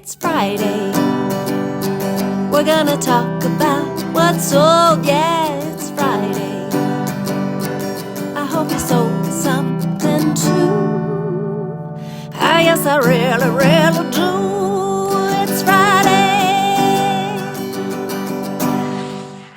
It's Friday. We're gonna talk about what's old. Yeah, it's Friday. I hope you sold something too. Ah, yes, I really, really do. It's Friday.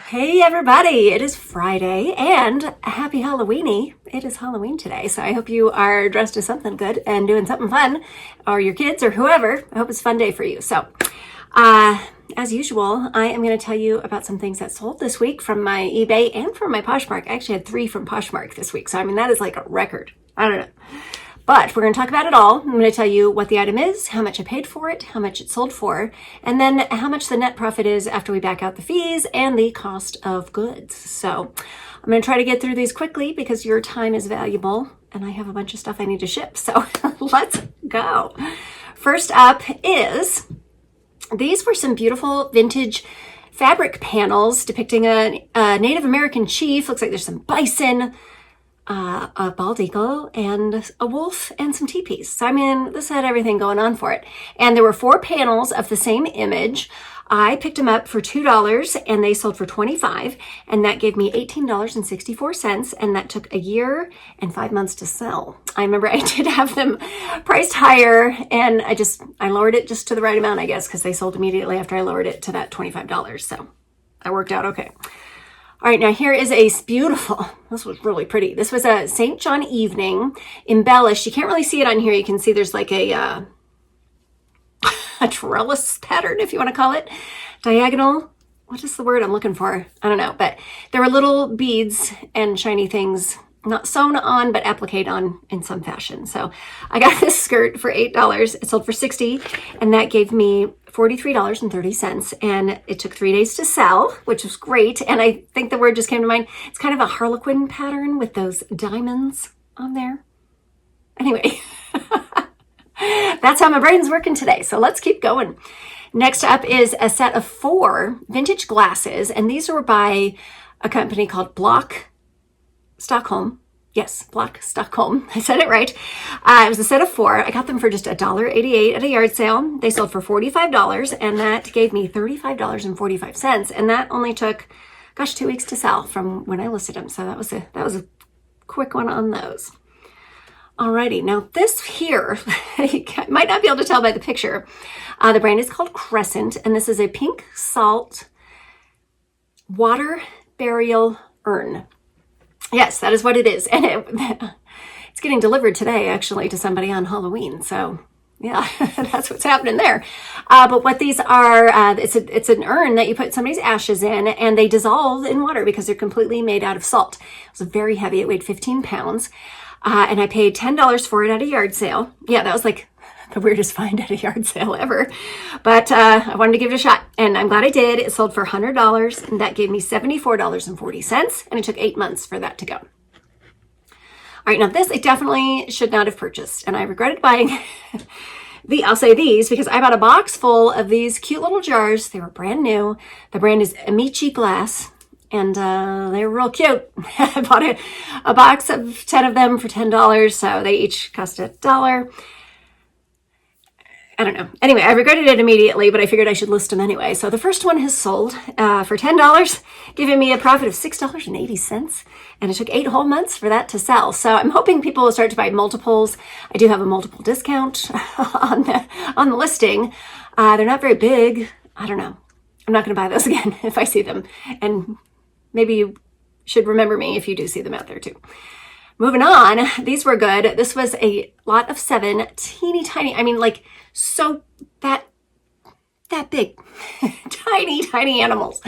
Hey everybody, it is Friday and happy Halloweeny. It is Halloween today, so I hope you are dressed as something good and doing something fun, or your kids or whoever. I hope it's a fun day for you. So, as usual, I am going to tell you about some things that sold this week from my eBay and from my Poshmark. I actually had 3 from Poshmark this week, so I mean, that is like a record. I don't know. But we're going to talk about it all. I'm going to tell you what the item is, how much I paid for it, how much it sold for, and then how much the net profit is after we back out the fees and the cost of goods. So I'm going to try to get through these quickly because your time is valuable and I have a bunch of stuff I need to ship. So let's go. First up is, these were some beautiful vintage fabric panels depicting a Native American chief. Looks like there's some bison, a bald eagle, and a wolf, and some teepees. So, I mean, this had everything going on for it. And there were 4 panels of the same image. I picked them up for $2 and they sold for $25, and that gave me $18.64, and that took a year and 5 months to sell. I remember I did have them priced higher, and I lowered it just to the right amount, I guess, because they sold immediately after I lowered it to that $25. So I worked out okay. All right, now here is a beautiful, this was really pretty. This was a St. John evening embellished. You can't really see it on here. You can see there's like a trellis pattern, if you want to call it. Diagonal, what is the word I'm looking for? I don't know, but there were little beads and shiny things, not sewn on, but appliqued on in some fashion. So I got this skirt for $8. It sold for $60, and that gave me $43.30, and it took 3 days to sell, which was great. And I think the word just came to mind. It's kind of a harlequin pattern with those diamonds on there. Anyway, that's how my brain's working today. So let's keep going. Next up is a set of 4 vintage glasses, and these were by a company called Block Stockholm. Yes, Block Stockholm. I said it right. It was a set of 4. I got them for just $1.88 at a yard sale. They sold for $45, and that gave me $35.45. And that only took, 2 weeks to sell from when I listed them. So that was a quick one on those. Alrighty, now this here, you might not be able to tell by the picture. The brand is called Crescent, and this is a pink salt water burial urn. Yes, that is what it is. And it's getting delivered today, actually, to somebody on Halloween. So, yeah, that's what's happening there. But what these are, it's an urn that you put somebody's ashes in, and they dissolve in water because they're completely made out of salt. It was very heavy. It weighed 15 pounds. And I paid $10 for it at a yard sale. Yeah, that was like the weirdest find at a yard sale ever. But I wanted to give it a shot, and I'm glad I did. It sold for $100, and that gave me $74.40, and it took 8 months for that to go. All right, now this I definitely should not have purchased, and I regretted buying I'll say these because I bought a box full of these cute little jars. They were brand new. The brand is Amici Glass, and they were real cute. I bought a box of 10 of them for $10, so they each cost $1. I don't know. Anyway, I regretted it immediately, but I figured I should list them anyway. So the first one has sold for $10, giving me a profit of $6.80, and it took 8 whole months for that to sell. So I'm hoping people will start to buy multiples. I do have a multiple discount on the listing. They're not very big. I don't know. I'm not going to buy those again if I see them, and maybe you should remember me if you do see them out there too. Moving on, these were good. This was a lot of 7 teeny tiny, I mean, like, so that big, tiny animals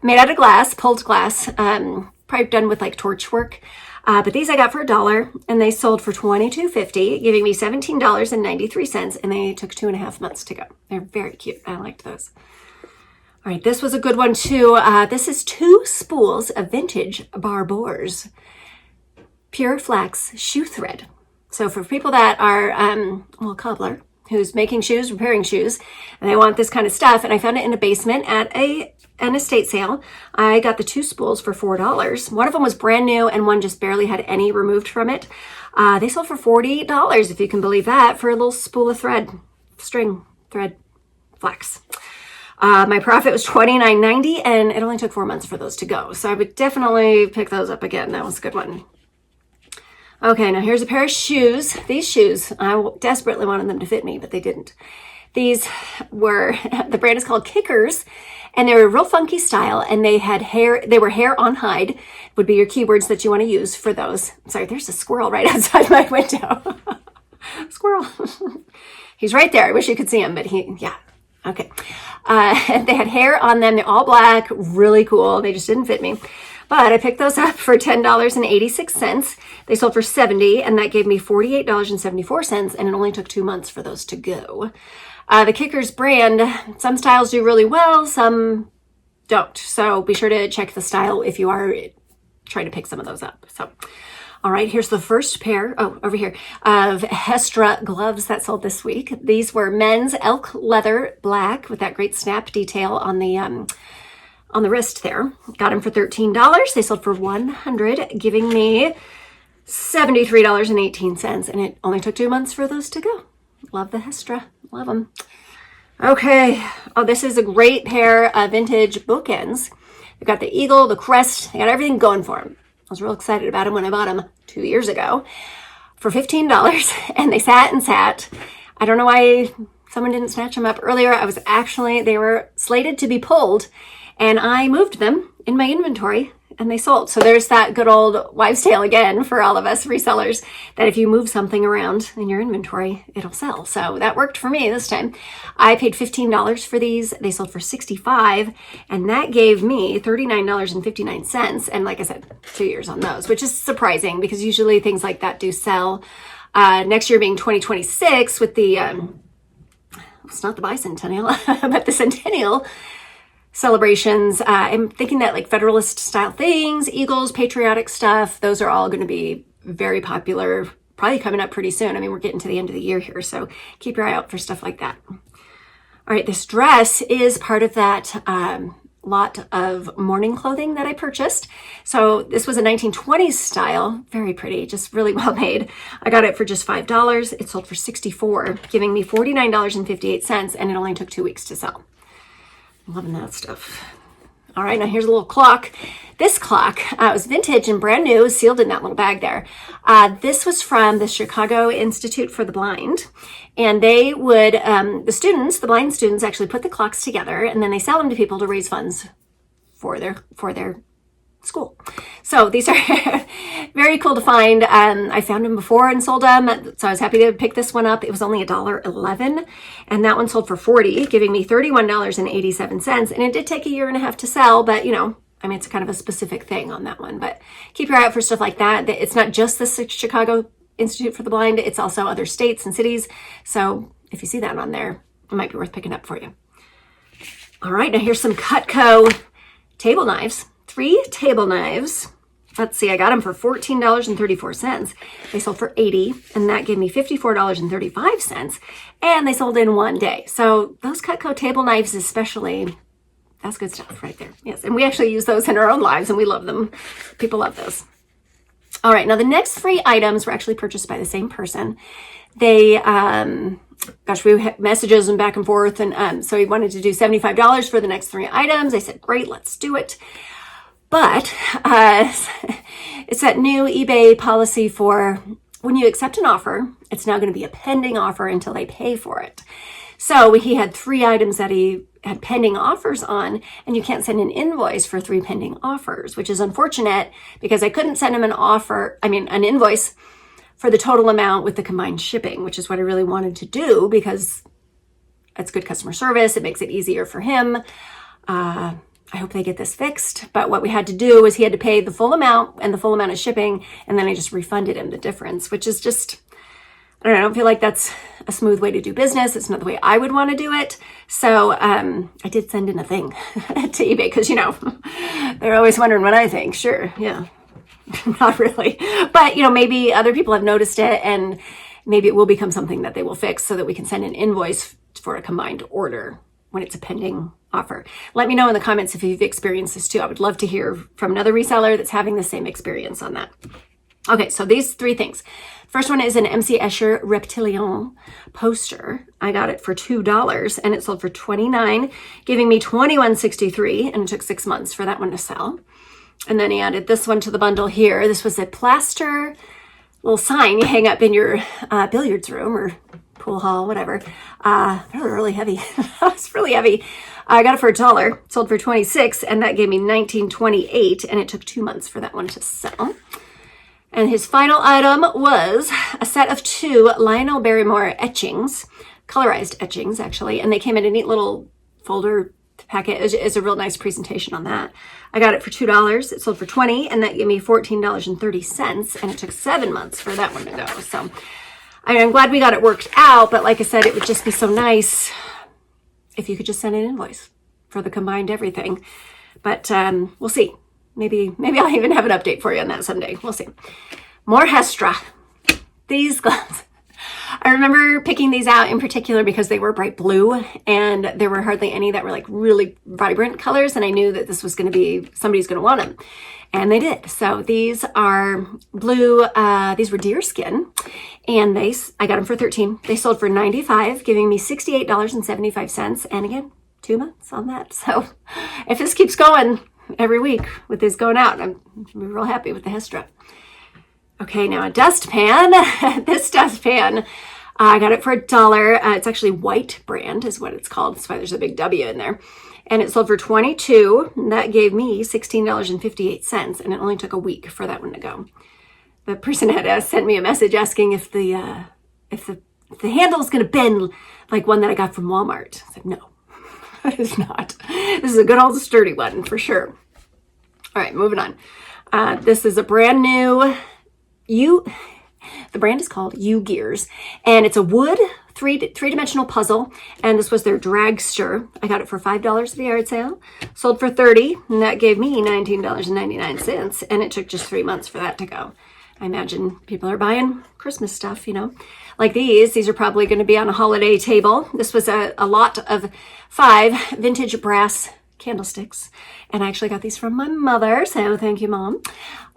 made out of glass, pulled glass, probably done with like torch work. But these I got for $1, and they sold for $22.50, giving me $17.93, and they took 2.5 months to go. They're very cute. I liked those. All right, this was a good one too. This is 2 spools of vintage Barbors pure flax shoe thread. So for people that are, cobbler, who's making shoes, repairing shoes, and they want this kind of stuff, and I found it in a basement at an estate sale. I got the 2 spools for $4. One of them was brand new, and one just barely had any removed from it. They sold for $40, if you can believe that, for a little spool of thread, string thread. flax. My profit was $29.90, and it only took 4 months for those to go. So I would definitely pick those up again. That was a good one. Okay, now here's a pair of shoes. These shoes, I desperately wanted them to fit me, but they didn't. These were, the brand is called Kickers, and they were a real funky style, and they had hair, they were hair on hide, would be your keywords that you want to use for those. Sorry, there's a squirrel right outside my window. Squirrel. He's right there. I wish you could see him, but yeah. Okay. They had hair on them. They're all black, really cool. They just didn't fit me. But I picked those up for $10.86. They sold for $70, and that gave me $48.74, and it only took 2 months for those to go. The Kickers brand, some styles do really well, some don't. So be sure to check the style if you are trying to pick some of those up. So, all right, here's the first pair, over here, of Hestra gloves that sold this week. These were men's elk leather black with that great snap detail on the wrist there. Got them for $13. They sold for $100, giving me $73.18, and it only took 2 months for those to go. Love the Hestra. Love them. Okay. Oh, this is a great pair of vintage bookends. They've got the eagle, the crest. They got everything going for them. I was real excited about them when I bought them 2 years ago for $15, and they sat and sat. I don't know why someone didn't snatch them up earlier. They were slated to be pulled, and I moved them in my inventory, and they sold. So there's that good old wives' tale again for all of us resellers, that if you move something around in your inventory, it'll sell. So that worked for me this time. I paid $15 for these. They sold for $65, and that gave me $39.59. And like I said, 2 years on those, which is surprising because usually things like that do sell. Next year being 2026 with the, it's not the bicentennial, but the centennial celebrations. I'm thinking that like Federalist style things, Eagles, patriotic stuff, those are all going to be very popular, probably coming up pretty soon. I mean, we're getting to the end of the year here, so keep your eye out for stuff like that. All right, this dress is part of that lot of morning clothing that I purchased. So this was a 1920s style, very pretty, just really well made. I got it for just $5. It sold for $64, giving me $49.58, and it only took 2 weeks to sell. Loving that stuff. All right, now here's a little clock. This clock was vintage and brand new, sealed in that little bag there. This was from the Chicago Institute for the Blind. And they would, the blind students actually put the clocks together, and then they sell them to people to raise funds for their school. So these are very cool to find. I found them before and sold them, so I was happy to pick this one up. It was only $1.11, and that one sold for $40, giving me $31.87. And it did take 1.5 years to sell, but you know, I mean, it's kind of a specific thing on that one. But keep your eye out for stuff like that. It's not just the Chicago Institute for the Blind, it's also other states and cities. So if you see that on there, it might be worth picking up for you. All right, now here's some Cutco table knives. 3 table knives. Let's see, I got them for $14.34. They sold for $80, and that gave me $54.35, and they sold in 1 day. So those Cutco table knives especially, that's good stuff right there. Yes, and we actually use those in our own lives, and we love them. People love those. All right, now the next 3 items were actually purchased by the same person. They, we had messages and back and forth, and so he wanted to do $75 for the next 3 items. I said, great, let's do it. But it's that new eBay policy for when you accept an offer, it's now going to be a pending offer until they pay for it. So he had 3 items that he had pending offers on, and you can't send an invoice for 3 pending offers, which is unfortunate because I couldn't send him an invoice for the total amount with the combined shipping, which is what I really wanted to do because it's good customer service. It makes it easier for him. I hope they get this fixed. But what we had to do was he had to pay the full amount and the full amount of shipping, and then I just refunded him the difference, which is just, I don't feel like that's a smooth way to do business. It's not the way I would want to do it. So I did send in a thing to eBay because, you know, they're always wondering what I think. Sure, yeah, not really. But, you know, maybe other people have noticed it, and maybe it will become something that they will fix so that we can send an invoice for a combined order when it's a pending offer. Let me know in the comments if you've experienced this too. I would love to hear from another reseller that's having the same experience on that. Okay, so these three things. First one is an MC Escher Reptilion poster. I got it for $2 and it sold for $29, giving me $21.63, and it took 6 months for that one to sell. And then he added this one to the bundle here. This was a plaster little sign you hang up in your billiards room or pool hall, whatever. They were really heavy. It's really heavy. I got it for $1, sold for $26, and that gave me $19.28, and it took 2 months for that one to sell. And his final item was a set of 2 Lionel Barrymore etchings, colorized etchings actually, and they came in a neat little folder packet. It's a real nice presentation on that. I got it for $2. It sold for $20, and that gave me $14.30, and it took 7 months for that one to go. So I'm glad we got it worked out, but like I said, it would just be so nice if you could just send an invoice for the combined everything. But we'll see. Maybe I'll even have an update for you on that someday. We'll see. More Hestra. These gloves. I remember picking these out in particular because they were bright blue, and there were hardly any that were like really vibrant colors, and I knew that this was going to be, somebody's going to want them. And they did. So these are blue. These were deer skin, and I got them for $13. They sold for $95, giving me $68.75. And again, 2 months on that. So if this keeps going every week with this going out, I'm real happy with the Hestra. Okay, now a dustpan. This dustpan, I got it for $1. It's actually White brand is what it's called. That's why there's a big W in there. And it sold for $22. And that gave me $16.58, and it only took a week for that one to go. The person had sent me a message asking if the handle is going to bend like one that I got from Walmart. I said, no, it is not. This is a good old sturdy one for sure. All right, moving on. This is a brand new the brand is called U-Gears, and it's a wood three-dimensional puzzle, and this was their dragster. I got it for $5 at the yard sale, sold for $30, and that gave me $19.99, and it took just 3 months for that to go. I imagine people are buying Christmas stuff, you know, like these. These are probably going to be on a holiday table. This was a lot of 5 vintage brass candlesticks, and I actually got these from my mother, so thank you, Mom.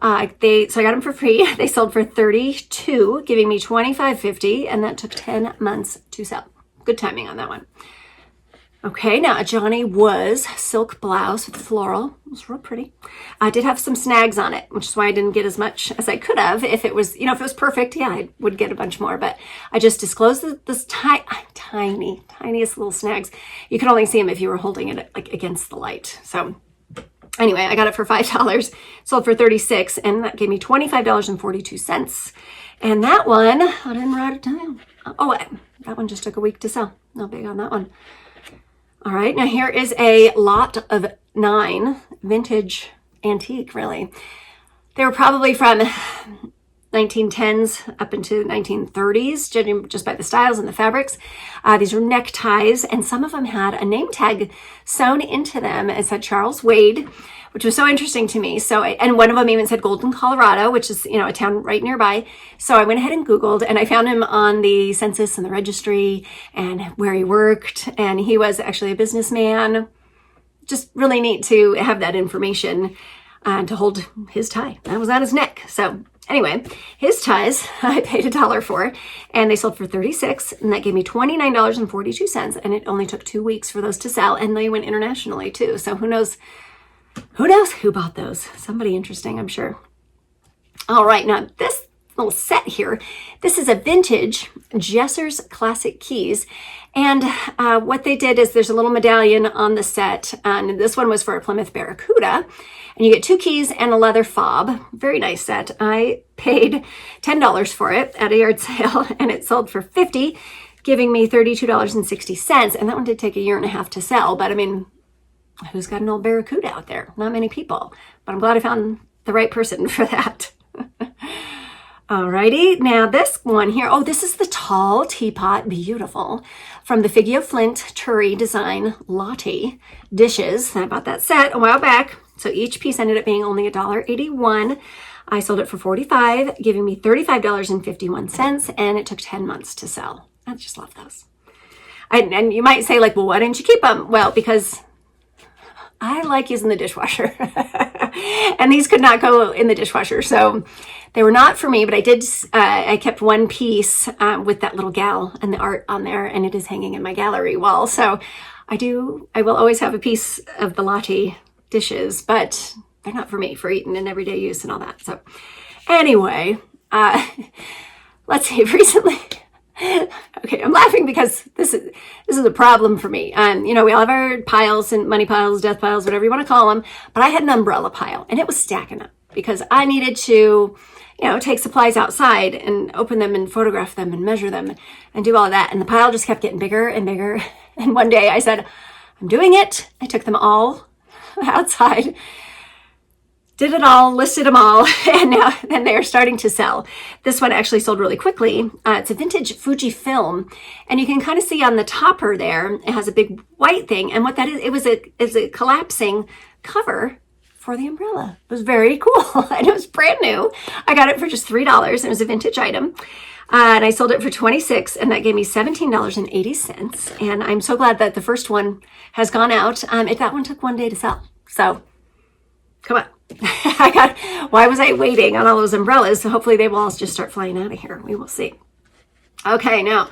So I got them for free. They sold for $32, giving me $25.50, and that took 10 months to sell. Good timing on that one. Okay, now a Johnny Was silk blouse with floral. It was real pretty. I did have some snags on it, which is why I didn't get as much as I could have. If it was, if it was perfect, yeah, I would get a bunch more. But I just disclosed this tiniest little snags. You could only see them if you were holding it like against the light. So anyway, I got it for $5, sold for $36, and that gave me $25.42. And that one, I didn't write it down. Oh, that one just took a week to sell. No big on that one. All right, now here is a lot of 9 vintage antique, really. They were probably from 1910s up into 1930s, judging just by the styles and the fabrics. These were neckties, and some of them had a name tag sewn into them. It said Charles Wade, which was so interesting to me. So, and one of them even said Golden, Colorado, which is, a town right nearby. So I went ahead and Googled, and I found him on the census and the registry and where he worked. And he was actually a businessman. Just really neat to have that information and to hold his tie. That was on his neck. So anyway, his ties I paid $1 for, and they sold for $36, and that gave me $29.42. And it only took 2 weeks for those to sell, and they went internationally too. So who knows who bought those? Somebody interesting, I'm sure. All right, now this little set here, this is a vintage Jesser's Classic Keys. And what they did is there's a little medallion on the set, and this one was for a Plymouth Barracuda. And you get 2 keys and a leather fob. Very nice set. I paid $10 for it at a yard sale, and it sold for $50, giving me $32.60. And that one did take 1.5 years to sell, but I mean, who's got an old Barracuda out there? Not many people, but I'm glad I found the right person for that. Alrighty, now this one here, this is the tall teapot, beautiful, from the Figio Flint Turry Design Lottie dishes. I bought that set a while back, so each piece ended up being only $1.81. I sold it for $45, giving me $35.51, and it took 10 months to sell. I just love those. And you might say, like, well, why didn't you keep them? Well, because I like using the dishwasher. And these could not go in the dishwasher. So they were not for me, but I kept one piece with that little gal and the art on there, and it is hanging in my gallery wall. So I will always have a piece of the Lottie dishes, but they're not for me, for eating and everyday use and all that. So anyway, let's see, recently, okay, I'm laughing because this is a problem for me. We all have our piles and money piles, death piles, whatever you want to call them, but I had an umbrella pile and it was stacking up because I needed to, take supplies outside and open them and photograph them and measure them and do all of that. And the pile just kept getting bigger and bigger. And one day I said, I'm doing it. I took them all outside, did it all, listed them all, and they're starting to sell. This one actually sold really quickly. It's a vintage Fuji film, and you can kind of see on the topper there, it has a big white thing, and what that is, it's a collapsing cover for the umbrella. It was very cool, and it was brand new. I got it for just $3, and it was a vintage item. And I sold it for $26, and that gave me $17.80. And I'm so glad that the first one has gone out. That one took one day to sell. So, come on. Why was I waiting on all those umbrellas? So hopefully they will all just start flying out of here. We will see. Okay, now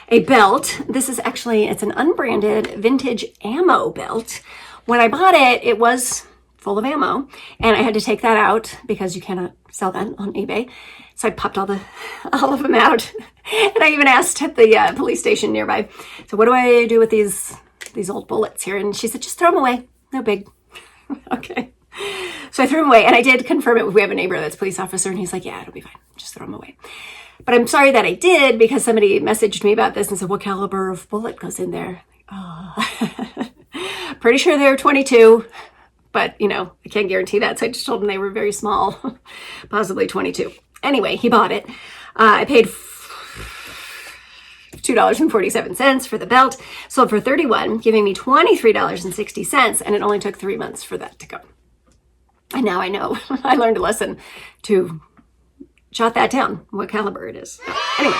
a belt. This is it's an unbranded vintage ammo belt. When I bought it, it was full of ammo, and I had to take that out because you cannot sell that on eBay. So I popped all of them out, and I even asked at the police station nearby. So what do I do with these old bullets here? And she said, just throw them away. No big. Okay. So I threw them away, and I did confirm it. We have a neighbor that's a police officer, and he's like, yeah, it'll be fine. Just throw them away. But I'm sorry that I did, because somebody messaged me about this and said, what caliber of bullet goes in there? Oh. Pretty sure they're 22, but, I can't guarantee that. So I just told him they were very small, possibly 22. Anyway, he bought it. I paid $2.47 for the belt, sold for $31, giving me $23.60, and it only took 3 months for that to go. And now I know. I learned a lesson to jot that down, what caliber it is. Anyway.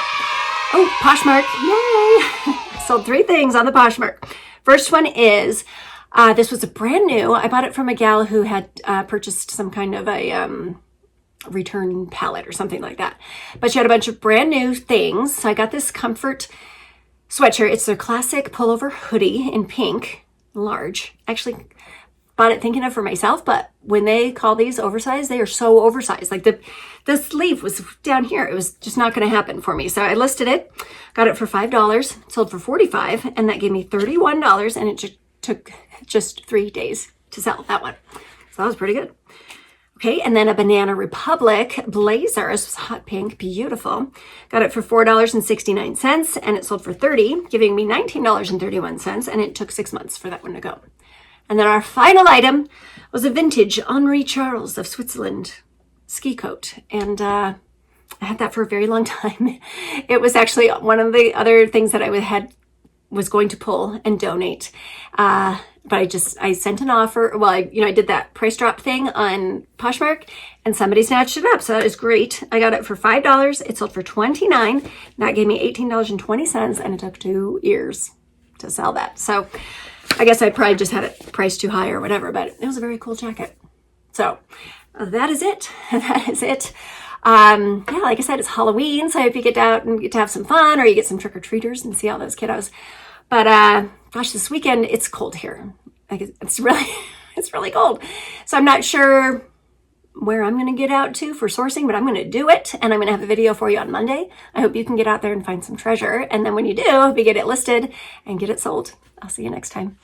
Oh, Poshmark. Yay! Sold 3 things on the Poshmark. First one is, this was a brand new. I bought it from a gal who had purchased some kind of a return pallet or something like that. But she had a bunch of brand new things. So I got this comfort sweatshirt. It's their classic pullover hoodie in pink, large. Actually, bought it thinking of for myself, but when they call these oversized, they are so oversized. Like the sleeve was down here. It was just not going to happen for me. So I listed it, got it for $5, sold for $45, and that gave me $31, and it took just 3 days to sell that one. So that was pretty good. Okay, and then a Banana Republic blazer. This was hot pink, beautiful. Got it for $4.69, and it sold for $30, giving me $19.31, and it took 6 months for that one to go. And then our final item was a vintage Henri Charles of Switzerland ski coat. And I had that for a very long time. It was actually one of the other things that was going to pull and donate. But I sent an offer. Well, I did that price drop thing on Poshmark, and somebody snatched it up. So that is great. I got it for $5. It sold for $29. That gave me $18.20, and it took 2 years to sell that. So I guess I probably just had it priced too high or whatever, but it was a very cool jacket. So that is it. That is it. Like I said, it's Halloween, so I hope you get out and get to have some fun, or you get some trick-or-treaters and see all those kiddos. But gosh, this weekend it's cold here. Like it's really cold. So I'm not sure where I'm going to get out to for sourcing, but I'm going to do it, and I'm going to have a video for you on Monday. I hope you can get out there and find some treasure, and then when you do, I hope you get it listed and get it sold. I'll see you next time.